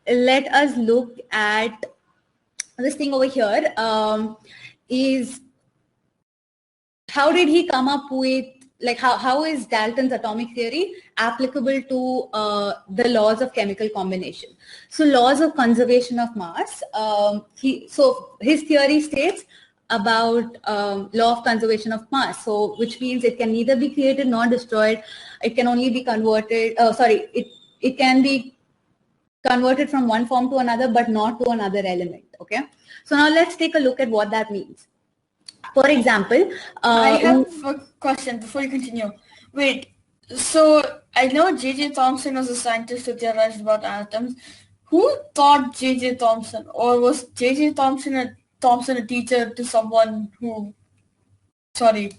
let us look at this thing over here. Is how did he come up with, like, how is Dalton's atomic theory applicable to the laws of chemical combination? So laws of conservation of mass. So his theory states about law of conservation of mass. So which means it can neither be created nor destroyed. It can only be converted. It can be converted from one form to another, but not to another element. Okay. So now let's take a look at what that means. For example, I have a question before you continue. Wait, so I know J.J. Thomson was a scientist who theorized about atoms. Who taught J.J. Thomson? Or was J.J. Thomson a teacher to someone who... Sorry.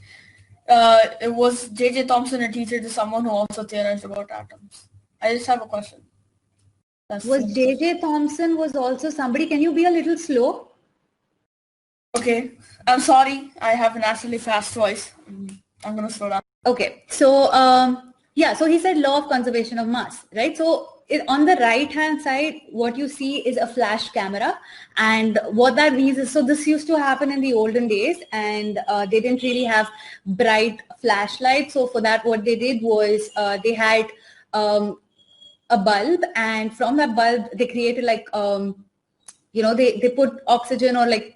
Was J.J. Thomson a teacher to someone who also theorized about atoms? I just have a question. Was J.J. Thomson was also somebody... Can you be a little slow? Okay, I'm sorry. I have a naturally fast voice. I'm going to slow down. Okay, so yeah, so he said law of conservation of mass, right? So on the right hand side, what you see is a flash camera, and what that means is, so this used to happen in the olden days, and they didn't really have bright flashlights. So for that, what they did was they had a bulb, and from that bulb they created like they put oxygen or like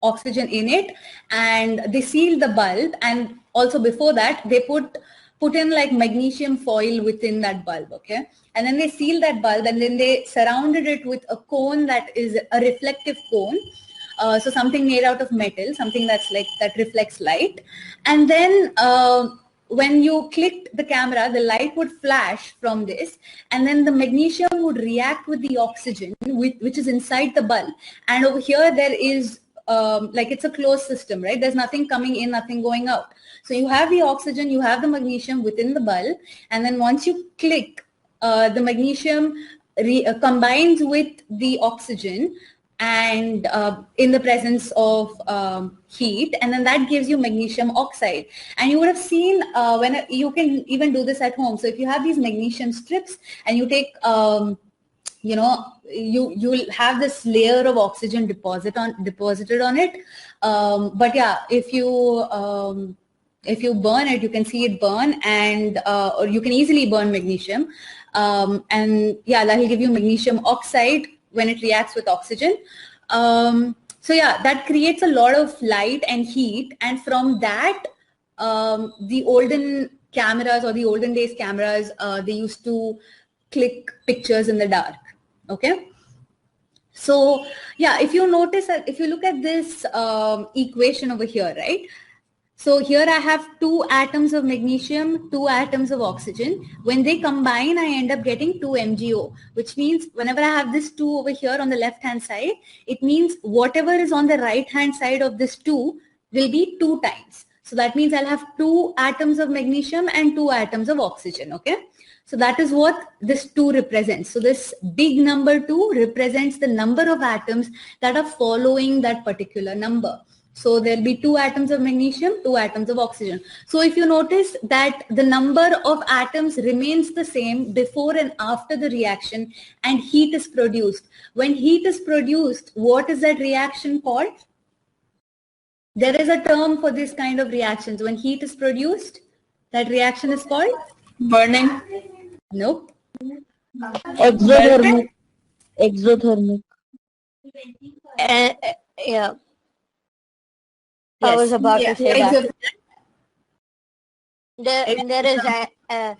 oxygen in it, and they sealed the bulb, and also before that they put in like magnesium foil within that bulb. Okay, and then they sealed that bulb, and then they surrounded it with a cone that is a reflective cone. So something made out of metal, something that's like that reflects light, and then when you clicked the camera, the light would flash from this, and then the magnesium would react with the oxygen which is inside the bulb, and over here there is like it's a closed system, right? There's nothing coming in, nothing going out. So you have the oxygen, you have the magnesium within the bulb, and then once you click, the magnesium combines with the oxygen and in the presence of heat, and then that gives you magnesium oxide. And you would have seen when you can even do this at home. So if you have these magnesium strips and you take you'll have this layer of oxygen deposited on it. But yeah, if you burn it, you can see it burn, and or you can easily burn magnesium. And yeah, that will give you magnesium oxide when it reacts with oxygen. So yeah, that creates a lot of light and heat, and from that, the olden cameras or the olden days cameras, they used to click pictures in the dark. Okay. So yeah, if you notice that, if you look at this equation over here, right? So here I have 2 atoms of magnesium, 2 atoms of oxygen. When they combine, I end up getting 2 MgO, which means whenever I have this 2 over here on the left hand side, it means whatever is on the right hand side of this 2 will be 2 times. So that means I'll have 2 atoms of magnesium and 2 atoms of oxygen. Okay. So that is what this 2 represents. So this big number 2 represents the number of atoms that are following that particular number. So there'll be 2 atoms of magnesium, 2 atoms of oxygen. So if you notice that the number of atoms remains the same before and after the reaction, and heat is produced. When heat is produced, what is that reaction called? There is a term for this kind of reactions. When heat is produced, that reaction is called? Burning. Nope. Exothermic. Exothermic. Yeah. Yes. I was about to say that. There is a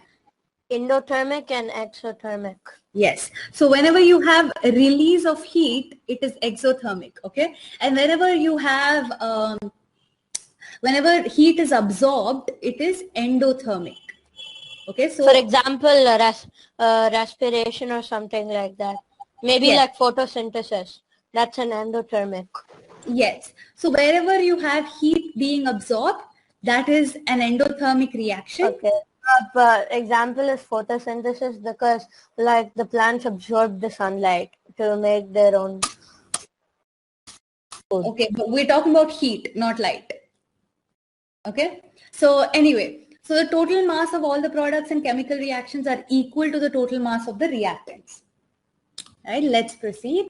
endothermic and exothermic. Yes. So whenever you have a release of heat, it is exothermic. Okay. And whenever you have, whenever heat is absorbed, it is endothermic. Okay. So for example, respiration or something like that. Maybe yes. Like photosynthesis. That's an endothermic. Yes. So wherever you have heat being absorbed, that is an endothermic reaction. Okay. But example is photosynthesis, because like the plants absorb the sunlight to make their own food. Okay, but we're talking about heat, not light. Okay. So anyway, so the total mass of all the products and chemical reactions are equal to the total mass of the reactants. right, let's proceed.